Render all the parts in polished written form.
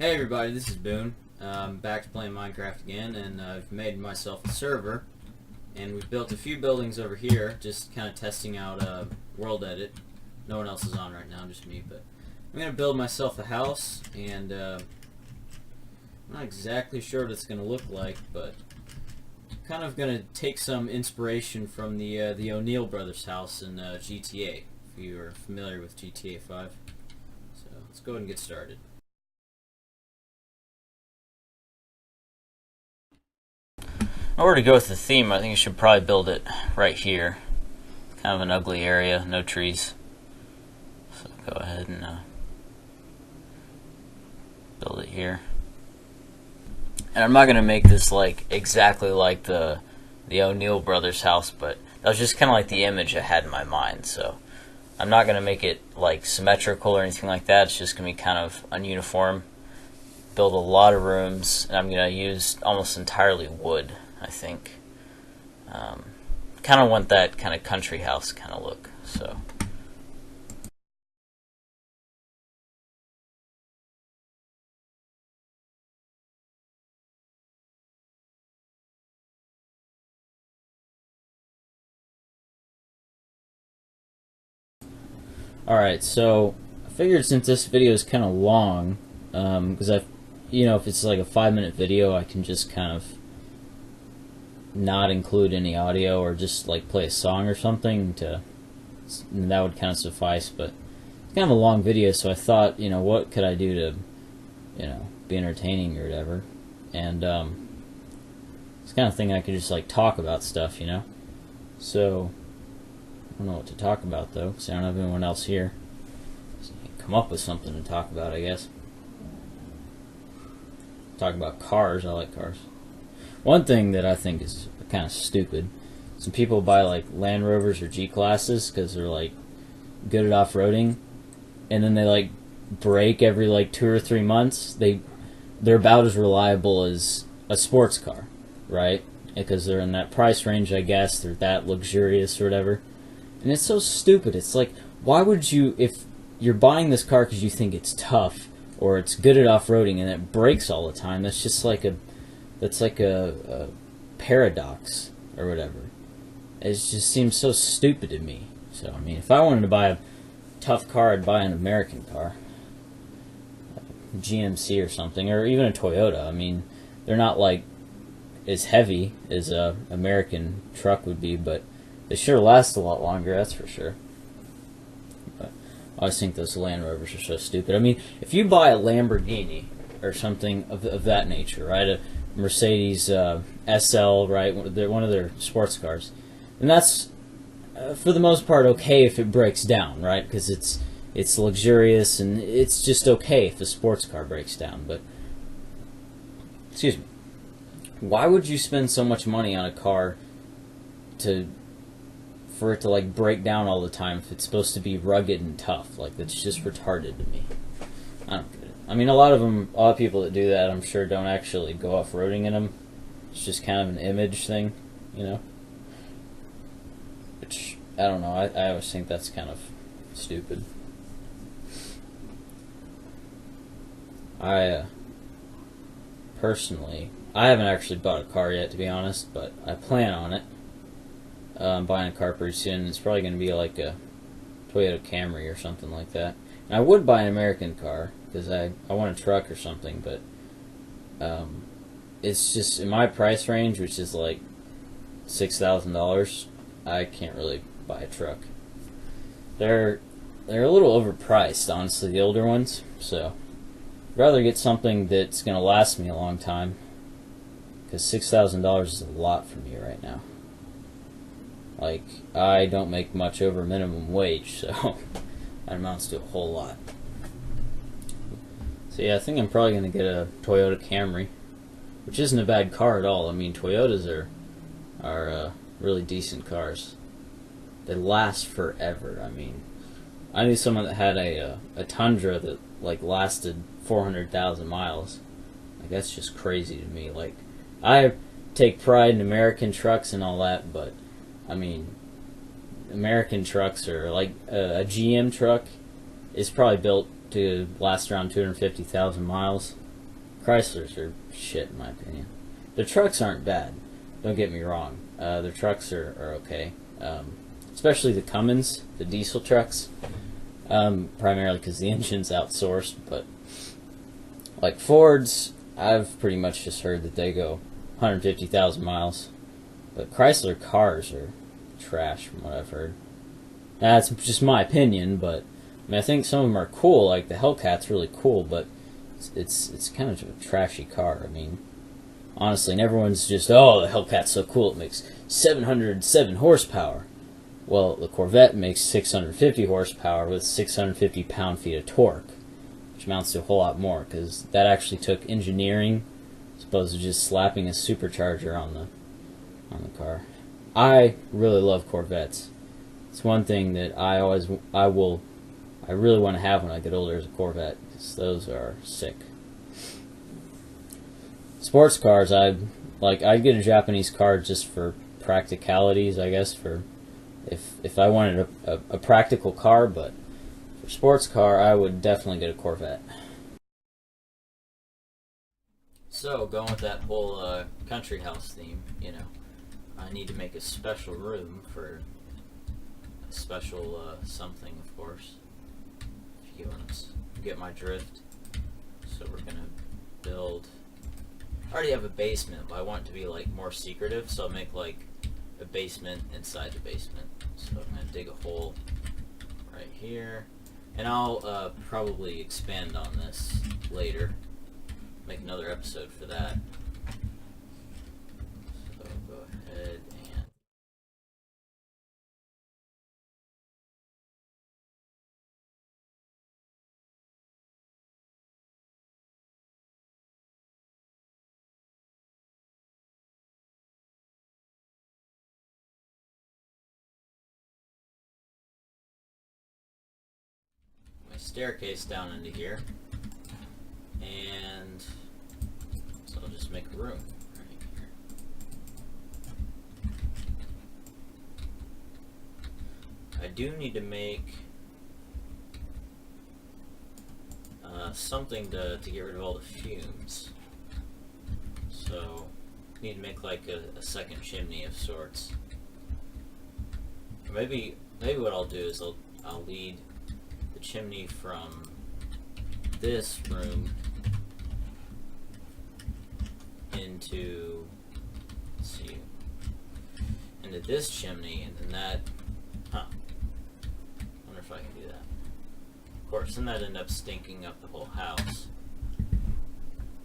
Hey everybody, this is Boone. I'm back to playing Minecraft again, and I've made myself a server, and we've built a few buildings over here, just kind of testing out World Edit. No one else is on right now, just me, but I'm going to build myself a house, and I'm not exactly sure what it's going to look like, but I'm kind of going to take some inspiration from the O'Neill brothers' house in GTA, if you are familiar with GTA 5. So let's go ahead and get started. In order to go with the theme, I think you should probably build it right here. Kind of an ugly area, no trees. So go ahead and build it here. And I'm not going to make this like exactly like the O'Neill brothers' house, but that was just kind of like the image I had in my mind. So I'm not going to make it like symmetrical or anything like that. It's just going to be kind of ununiform. Build a lot of rooms, and I'm going to use almost entirely wood, I think. Kind of want that kind of country house kind of look. So. Alright, so I figured since this video is kind of long, because if it's like a 5-minute video, I can just kind of not include any audio or just like play a song or something and that would kind of suffice. But it's kind of a long video, so I thought, what could I do to, be entertaining or whatever. And it's the kind of thing I could just like talk about stuff, So I don't know what to talk about though, because I don't have anyone else here. So I can come up with something to talk about, I guess. Talk about cars. I like cars. One thing that I think is kind of stupid, some people buy like Land Rovers or G-Classes because they're like good at off-roading, and then they like break every like 2 or 3 months. They're about as reliable as a sports car, right? Because they're in that price range, I guess. They're that luxurious or whatever. And it's so stupid. It's like, why would you, if you're buying this car because you think it's tough or it's good at off-roading and it breaks all the time, that's just like a paradox or whatever. It just seems so stupid to me. So, I mean, if I wanted to buy a tough car, I'd buy an American car. A GMC or something, or even a Toyota. I mean, they're not like as heavy as a American truck would be, but they sure last a lot longer, that's for sure. But I always think those Land Rovers are so stupid. I mean, if you buy a Lamborghini or something of that nature, right? A Mercedes SL, right? One of their sports cars, and that's for the most part okay if it breaks down, right? Because it's luxurious and it's just okay if a sports car breaks down. But excuse me, why would you spend so much money on a car for it to like break down all the time if it's supposed to be rugged and tough? Like, that's just retarded to me. I don't get it. I mean, a lot of people that do that, I'm sure, don't actually go off-roading in them. It's just kind of an image thing, Which, I don't know, I always think that's kind of stupid. Personally, I haven't actually bought a car yet, to be honest, but I plan on it. I'm buying a car pretty soon. It's probably going to be like a Toyota Camry or something like that. And I would buy an American car because I want a truck or something, but it's just in my price range, which is like $6,000. I can't really buy a truck. They're a little overpriced, honestly, the older ones. So I'd rather get something that's going to last me a long time, because $6,000 is a lot for me right now. Like, I don't make much over minimum wage, so that amounts to a whole lot. So yeah, I think I'm probably going to get a Toyota Camry, which isn't a bad car at all. I mean, Toyotas are really decent cars. They last forever. I mean, I knew someone that had a Tundra that like lasted 400,000 miles. Like, that's just crazy to me. Like, I take pride in American trucks and all that, but I mean, American trucks are like a GM truck is probably built to last around 250,000 miles. Chryslers are shit in my opinion. Their trucks aren't bad. Don't get me wrong. Their trucks are okay. Especially the Cummins, the diesel trucks. Primarily because the engine's outsourced, but like Fords, I've pretty much just heard that they go 150,000 miles. But Chrysler cars are trash from what I've heard. That's just my opinion, but I mean, I think some of them are cool. Like the Hellcat's really cool, but it's kind of a trashy car. I mean, honestly, and everyone's just, oh, the Hellcat's so cool. It makes 707 horsepower. Well, the Corvette makes 650 horsepower with 650 pound-feet of torque, which amounts to a whole lot more, because that actually took engineering as opposed to just slapping a supercharger on the car. I really love Corvettes. It's one thing that I really want to have when I get older is a Corvette, because those are sick. Sports cars, I'd get a Japanese car just for practicalities, I guess, for if I wanted a practical car, but for sports car, I would definitely get a Corvette. So, going with that whole country house theme, you know, I need to make a special room for a special something, of course. If you get my drift. So we're gonna build. I already have a basement, but I want it to be like more secretive, so I'll make like a basement inside the basement. So I'm gonna dig a hole right here, and I'll probably expand on this later. Make another episode for that. So go ahead and my staircase down into here, and so I'll just make a room right here. I do need to make something to get rid of all the fumes. So I need to make like a second chimney of sorts. Or maybe what I'll do is I'll lead the chimney from this room into, let's see, into this chimney, and then that, wonder if I can do that. Of course, then that end up stinking up the whole house.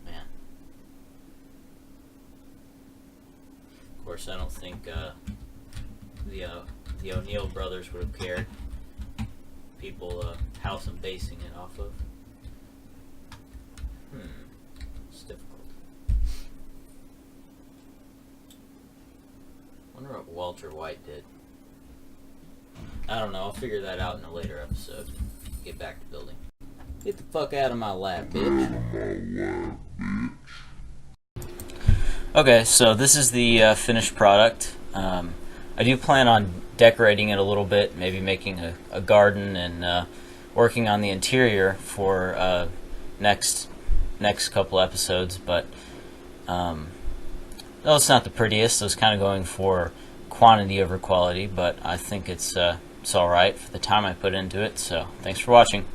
Man. Of course, I don't think the O'Neill brothers would have cared. People, house I'm basing it off of. It's difficult. Wonder what Walter White did. I don't know. I'll figure that out in a later episode. Get back to building. Get the fuck out of my lab, bitch. Okay, so this is the finished product. I do plan on decorating it a little bit, maybe making a garden and working on the interior for next couple episodes, but no, it's not the prettiest. I was kind of going for quantity over quality, but I think it's alright for the time I put into it, so thanks for watching.